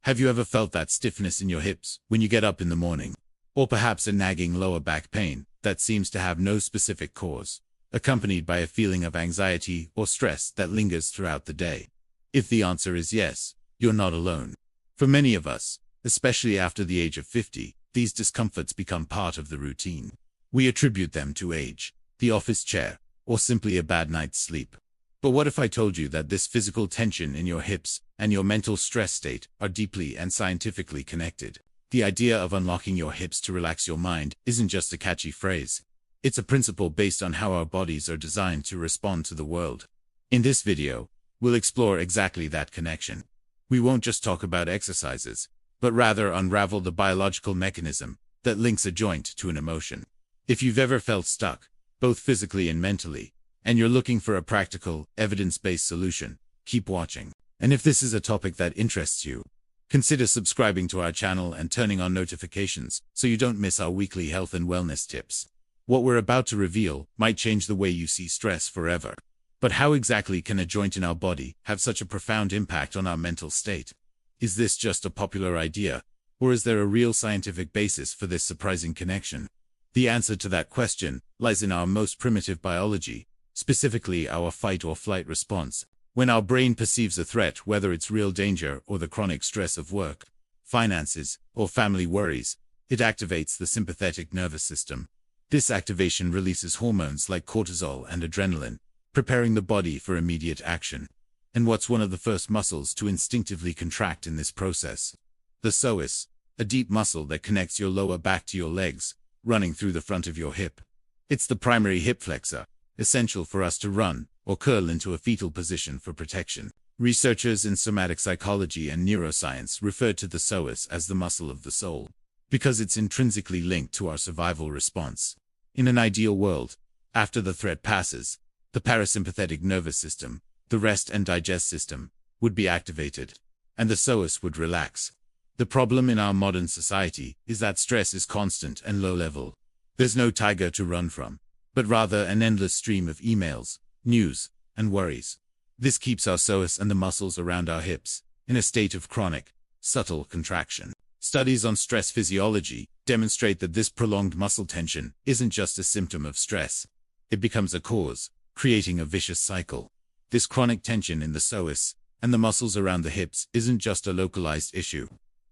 Have you ever felt that stiffness in your hips when you get up in the morning? Or perhaps a nagging lower back pain that seems to have no specific cause, accompanied by a feeling of anxiety or stress that lingers throughout the day? If the answer is yes, you're not alone. For many of us, especially after the age of 50, these discomforts become part of the routine. We attribute them to age, the office chair, or simply a bad night's sleep. But what if I told you that this physical tension in your hips and your mental stress state are deeply and scientifically connected? The idea of unlocking your hips to relax your mind isn't just a catchy phrase. It's a principle based on how our bodies are designed to respond to the world. In this video, we'll explore exactly that connection. We won't just talk about exercises, but rather unravel the biological mechanism that links a joint to an emotion. If you've ever felt stuck, both physically and mentally, and you're looking for a practical, evidence-based solution, keep watching. And if this is a topic that interests you, consider subscribing to our channel and turning on notifications so you don't miss our weekly health and wellness tips. What we're about to reveal might change the way you see stress forever. But how exactly can a joint in our body have such a profound impact on our mental state? Is this just a popular idea, or is there a real scientific basis for this surprising connection? The answer to that question lies in our most primitive biology, specifically our fight or flight response. When our brain perceives a threat, whether it's real danger or the chronic stress of work, finances, or family worries, it activates the sympathetic nervous system. This activation releases hormones like cortisol and adrenaline, preparing the body for immediate action. And what's one of the first muscles to instinctively contract in this process? The psoas, a deep muscle that connects your lower back to your legs, running through the front of your hip. It's the primary hip flexor, essential for us to run or curl into a fetal position for protection. Researchers in somatic psychology and neuroscience refer to the psoas as the muscle of the soul, because it's intrinsically linked to our survival response. In an ideal world, after the threat passes, the parasympathetic nervous system, the rest and digest system, would be activated, and the psoas would relax. The problem in our modern society is that stress is constant and low-level. There's no tiger to run from, but rather an endless stream of emails, news, and worries. This keeps our psoas and the muscles around our hips in a state of chronic, subtle contraction. Studies on stress physiology demonstrate that this prolonged muscle tension isn't just a symptom of stress. It becomes a cause, creating a vicious cycle. This chronic tension in the psoas and the muscles around the hips isn't just a localized issue.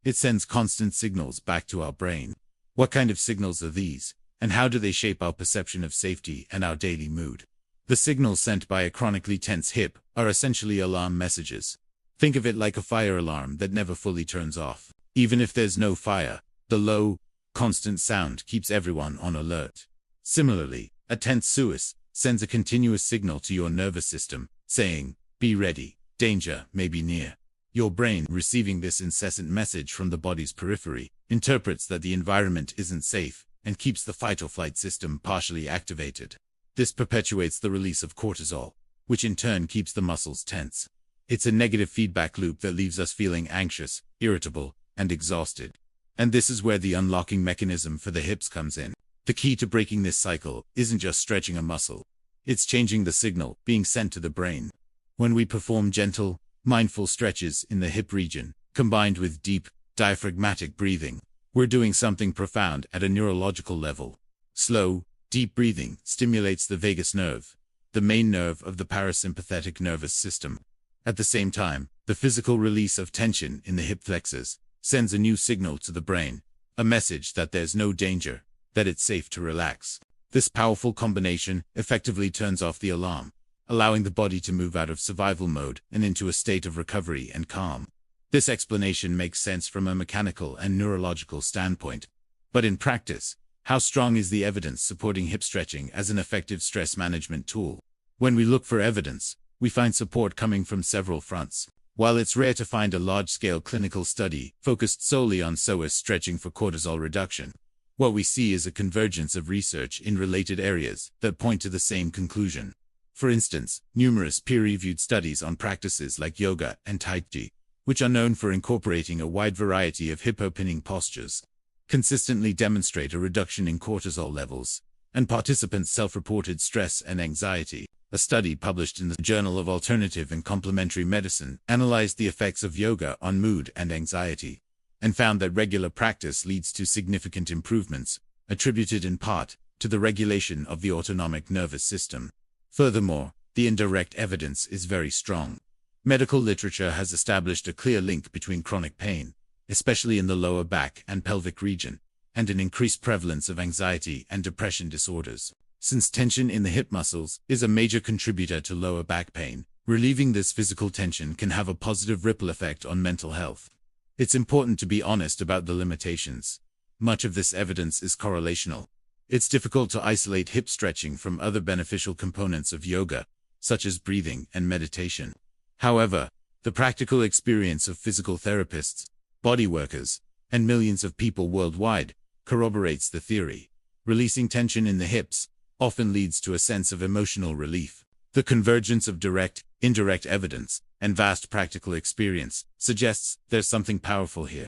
It sends constant signals back to our brain. What kind of signals are these, and how do they shape our perception of safety and our daily mood? The signals sent by a chronically tense hip are essentially alarm messages. Think of it like a fire alarm that never fully turns off. Even if there's no fire, the low, constant sound keeps everyone on alert. Similarly, a tense psoas sends a continuous signal to your nervous system, saying, "Be ready, danger may be near." Your brain, receiving this incessant message from the body's periphery, interprets that the environment isn't safe and keeps the fight-or-flight system partially activated. This perpetuates the release of cortisol, which in turn keeps the muscles tense. It's a negative feedback loop that leaves us feeling anxious, irritable, and exhausted. And this is where the unlocking mechanism for the hips comes in. The key to breaking this cycle isn't just stretching a muscle. It's changing the signal being sent to the brain. When we perform gentle, mindful stretches in the hip region, combined with deep, diaphragmatic breathing, we're doing something profound at a neurological level. Slow, deep breathing stimulates the vagus nerve, the main nerve of the parasympathetic nervous system. At the same time, the physical release of tension in the hip flexors sends a new signal to the brain, a message that there's no danger, that it's safe to relax. This powerful combination effectively turns off the alarm, allowing the body to move out of survival mode and into a state of recovery and calm. This explanation makes sense from a mechanical and neurological standpoint. But in practice, how strong is the evidence supporting hip stretching as an effective stress management tool? When we look for evidence, we find support coming from several fronts. While it's rare to find a large-scale clinical study focused solely on psoas stretching for cortisol reduction, what we see is a convergence of research in related areas that point to the same conclusion. For instance, numerous peer-reviewed studies on practices like yoga and tai chi, which are known for incorporating a wide variety of hip opening postures, consistently demonstrate a reduction in cortisol levels, and participants self-reported stress and anxiety. A study published in the Journal of Alternative and Complementary Medicine analyzed the effects of yoga on mood and anxiety, and found that regular practice leads to significant improvements, attributed in part to the regulation of the autonomic nervous system. Furthermore, the indirect evidence is very strong. Medical literature has established a clear link between chronic pain, especially in the lower back and pelvic region, and an increased prevalence of anxiety and depression disorders. Since tension in the hip muscles is a major contributor to lower back pain, relieving this physical tension can have a positive ripple effect on mental health. It's important to be honest about the limitations. Much of this evidence is correlational. It's difficult to isolate hip stretching from other beneficial components of yoga, such as breathing and meditation. However, the practical experience of physical therapists, body workers, and millions of people worldwide corroborates the theory. Releasing tension in the hips often leads to a sense of emotional relief. The convergence of direct, indirect evidence, and vast practical experience suggests there's something powerful here.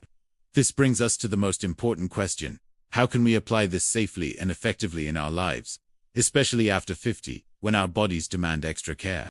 This brings us to the most important question: how can we apply this safely and effectively in our lives, especially after 50, when our bodies demand extra care?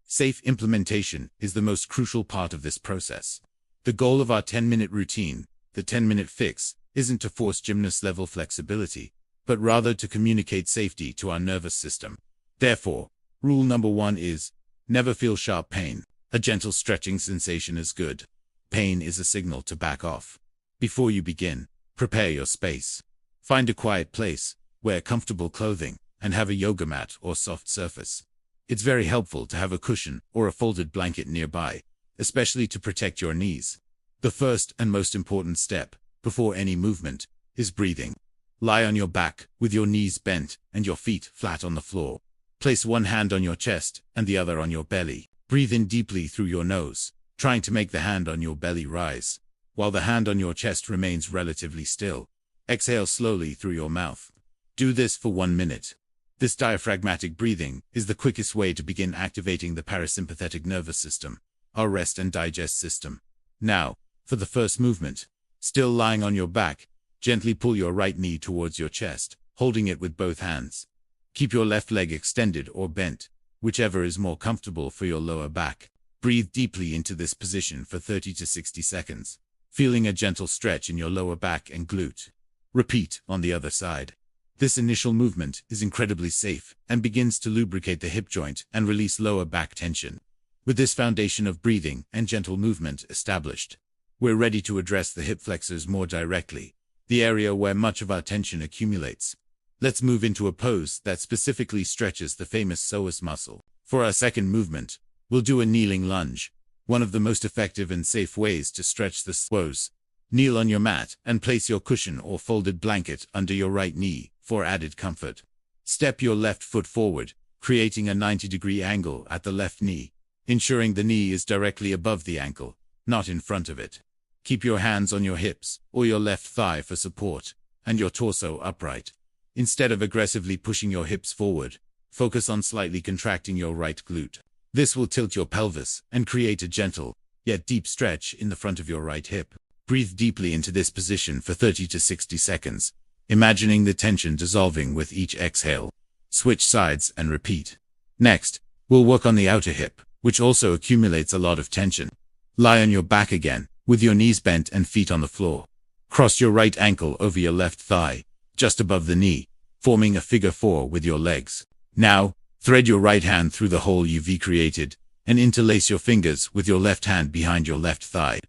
Safe implementation is the most crucial part of this process. The goal of our 10-minute routine, the 10-minute fix, isn't to force gymnast-level flexibility, but rather to communicate safety to our nervous system. Therefore, rule number 1 is, never feel sharp pain. A gentle stretching sensation is good. Pain is a signal to back off. Before you begin, prepare your space. Find a quiet place, wear comfortable clothing, and have a yoga mat or soft surface. It's very helpful to have a cushion or a folded blanket nearby, especially to protect your knees. The first and most important step, before any movement, is breathing. Lie on your back, with your knees bent and your feet flat on the floor. Place one hand on your chest and the other on your belly. Breathe in deeply through your nose, trying to make the hand on your belly rise, while the hand on your chest remains relatively still. Exhale slowly through your mouth. Do this for 1 minute. This diaphragmatic breathing is the quickest way to begin activating the parasympathetic nervous system, our rest and digest system. Now, for the first movement. Still lying on your back, gently pull your right knee towards your chest, holding it with both hands. Keep your left leg extended or bent, whichever is more comfortable for your lower back. Breathe deeply into this position for 30 to 60 seconds, feeling a gentle stretch in your lower back and glute. Repeat on the other side. This initial movement is incredibly safe and begins to lubricate the hip joint and release lower back tension. With this foundation of breathing and gentle movement established, we're ready to address the hip flexors more directly, the area where much of our tension accumulates. Let's move into a pose that specifically stretches the famous psoas muscle. For our second movement, we'll do a kneeling lunge, one of the most effective and safe ways to stretch the psoas. Kneel on your mat and place your cushion or folded blanket under your right knee for added comfort. Step your left foot forward, creating a 90-degree angle at the left knee, ensuring the knee is directly above the ankle, not in front of it. Keep your hands on your hips or your left thigh for support, and your torso upright. Instead of aggressively pushing your hips forward, focus on slightly contracting your right glute. This will tilt your pelvis and create a gentle, yet deep stretch in the front of your right hip. Breathe deeply into this position for 30 to 60 seconds, imagining the tension dissolving with each exhale. Switch sides and repeat. Next, we'll work on the outer hip, which also accumulates a lot of tension. Lie on your back again, with your knees bent and feet on the floor. Cross your right ankle over your left thigh, just above the knee, forming a figure 4 with your legs. Now, thread your right hand through the hole you've created, and interlace your fingers with your left hand behind your left thigh.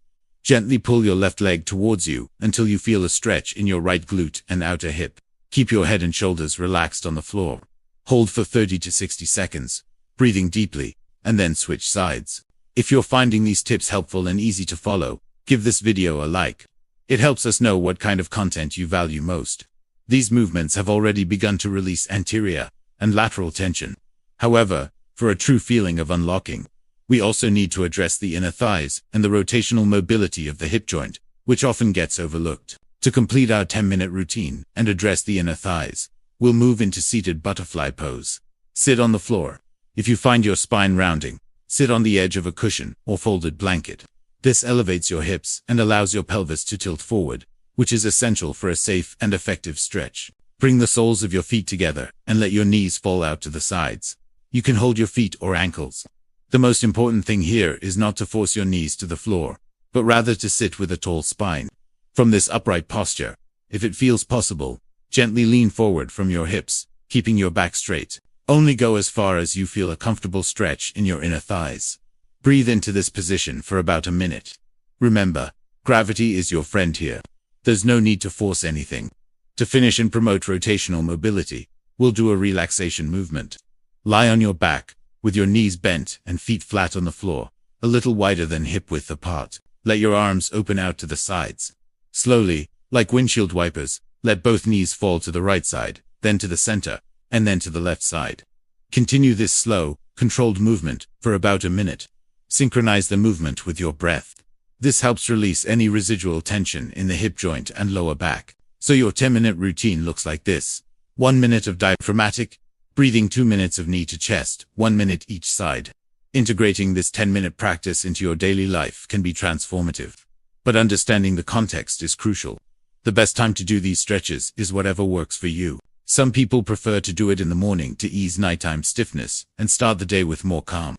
Gently pull your left leg towards you until you feel a stretch in your right glute and outer hip. Keep your head and shoulders relaxed on the floor. Hold for 30 to 60 seconds, breathing deeply, and then switch sides. If you're finding these tips helpful and easy to follow, give this video a like. It helps us know what kind of content you value most. These movements have already begun to release anterior and lateral tension. However, for a true feeling of unlocking, we also need to address the inner thighs and the rotational mobility of the hip joint, which often gets overlooked. To complete our 10-minute routine and address the inner thighs, we'll move into seated butterfly pose. Sit on the floor. If you find your spine rounding, sit on the edge of a cushion or folded blanket. This elevates your hips and allows your pelvis to tilt forward, which is essential for a safe and effective stretch. Bring the soles of your feet together and let your knees fall out to the sides. You can hold your feet or ankles. The most important thing here is not to force your knees to the floor, but rather to sit with a tall spine. From this upright posture, if it feels possible, gently lean forward from your hips, keeping your back straight. Only go as far as you feel a comfortable stretch in your inner thighs. Breathe into this position for about a minute. Remember, gravity is your friend here. There's no need to force anything. To finish and promote rotational mobility, we'll do a relaxation movement. Lie on your back, with your knees bent and feet flat on the floor, a little wider than hip width apart. Let your arms open out to the sides. Slowly, like windshield wipers, let both knees fall to the right side, then to the center, and then to the left side. Continue this slow, controlled movement for about a minute. Synchronize the movement with your breath. This helps release any residual tension in the hip joint and lower back. So your 10-minute routine looks like this. 1 minute of diaphragmatic breathing, 2 minutes of knee to chest, 1 minute each side. Integrating this 10-minute practice into your daily life can be transformative. But understanding the context is crucial. The best time to do these stretches is whatever works for you. Some people prefer to do it in the morning to ease nighttime stiffness and start the day with more calm.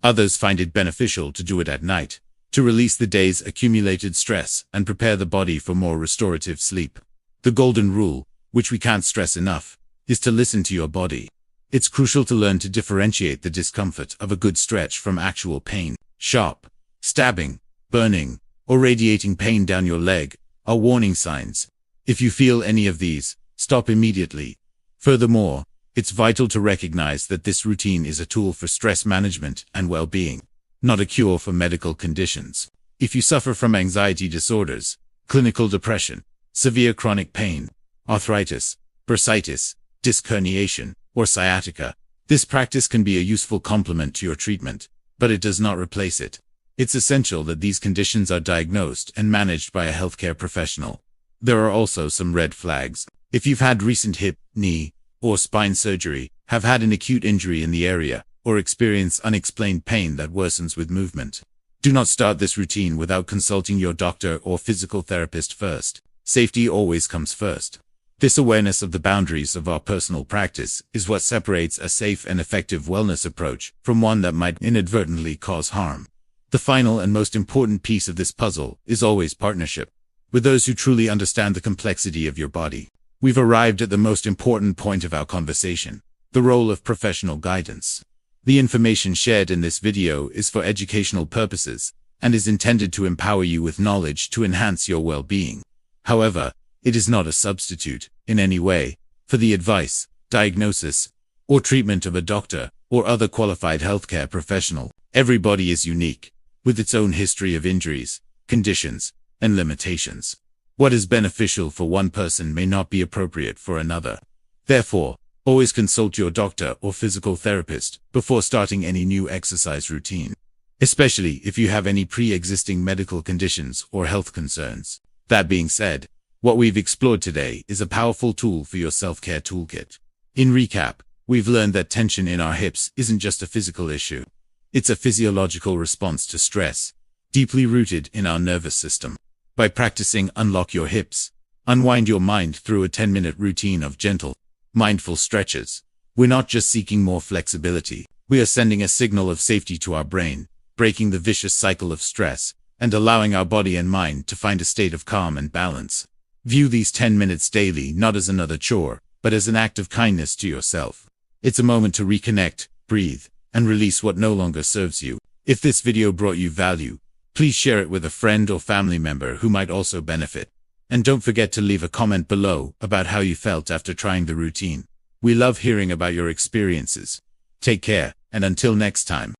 Others find it beneficial to do it at night, to release the day's accumulated stress and prepare the body for more restorative sleep. The golden rule, which we can't stress enough, is to listen to your body. It's crucial to learn to differentiate the discomfort of a good stretch from actual pain. Sharp, stabbing, burning, or radiating pain down your leg are warning signs. If you feel any of these, stop immediately. Furthermore, it's vital to recognize that this routine is a tool for stress management and well-being, not a cure for medical conditions. If you suffer from anxiety disorders, clinical depression, severe chronic pain, arthritis, bursitis, disc herniation, or sciatica, this practice can be a useful complement to your treatment, but it does not replace it. It's essential that these conditions are diagnosed and managed by a healthcare professional. There are also some red flags. If you've had recent hip, knee, or spine surgery, have had an acute injury in the area, or experience unexplained pain that worsens with movement, do not start this routine without consulting your doctor or physical therapist first. Safety always comes first. This awareness of the boundaries of our personal practice is what separates a safe and effective wellness approach from one that might inadvertently cause harm. The final and most important piece of this puzzle is always partnership. With those who truly understand the complexity of your body, we've arrived at the most important point of our conversation, the role of professional guidance. The information shared in this video is for educational purposes and is intended to empower you with knowledge to enhance your well-being. However, it is not a substitute, in any way, for the advice, diagnosis, or treatment of a doctor or other qualified healthcare professional. Everybody is unique, with its own history of injuries, conditions, and limitations. What is beneficial for one person may not be appropriate for another. Therefore, always consult your doctor or physical therapist before starting any new exercise routine, especially if you have any pre-existing medical conditions or health concerns. That being said, what we've explored today is a powerful tool for your self-care toolkit. In recap, we've learned that tension in our hips isn't just a physical issue. It's a physiological response to stress, deeply rooted in our nervous system. By practicing Unlock Your Hips, unwind your mind through a 10-minute routine of gentle, mindful stretches, we're not just seeking more flexibility, we are sending a signal of safety to our brain, breaking the vicious cycle of stress, and allowing our body and mind to find a state of calm and balance. View these 10 minutes daily not as another chore, but as an act of kindness to yourself. It's a moment to reconnect, breathe, and release what no longer serves you. If this video brought you value, please share it with a friend or family member who might also benefit. And don't forget to leave a comment below about how you felt after trying the routine. We love hearing about your experiences. Take care, and until next time.